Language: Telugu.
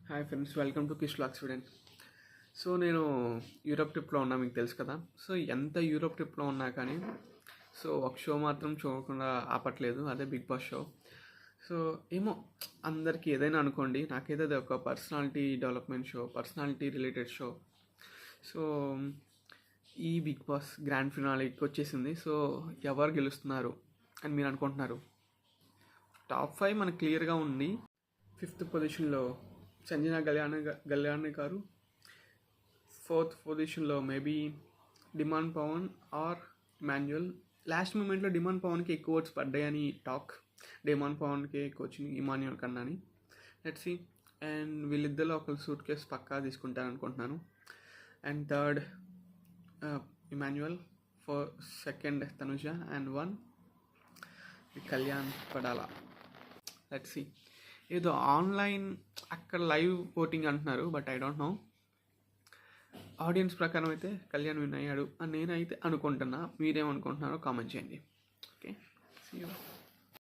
Hi friends, welcome to Kish vlogs Sweden. So నేను యూరోప్ ట్రిప్లో ఉన్నా, మీకు తెలుసు కదా. సో ఎంత యూరోప్ ట్రిప్లో ఉన్నా కానీ ఒక షో మాత్రం చూడకుండా ఆపట్లేదు, అదే బిగ్ బాస్ షో. సో ఏమో, అందరికీ ఏదైనా అనుకోండి, నాకైతే అది ఒక personality development show, personality related show. So ఈ బిగ్ బాస్ గ్రాండ్ ఫినాలేకి వచ్చేసింది. సో ఎవరు గెలుస్తున్నారు అని మీరు అనుకుంటున్నారు? టాప్ 5 మనకు క్లియర్గా ఉంది. 5th పొజిషన్లో సంజన గల్యాణి గారు, 4th పొజిషన్లో maybe demand Pawan or Emmanuel. Last మూమెంట్లో డిమాండ్ పవన్కి ఎక్కువ ఓట్స్ పడ్డాయని టాక్, డిమాండ్ పవన్కి ఎక్కువ వచ్చింది ఇమాన్యుయల్ కన్నా అని. Let's see. అండ్ వీళ్ళిద్దరిలో ఒకరు సూట్ కేస్ పక్కా తీసుకుంటాను అనుకుంటున్నాను. And third Emmanuel, second Tanuja, and 1 Kalyan Padala. Let's see. ఏదో ఆన్లైన్ అక్కడ లైవ్ ఓటింగ్ అంటున్నారు, but I don't know. Audience ప్రకారం అయితే కళ్యాణ్ విన్ అయ్యాడు అని నేనైతే అనుకుంటున్నా. మీరేమనుకుంటున్నారో కామెంట్ చేయండి. Okay, see you.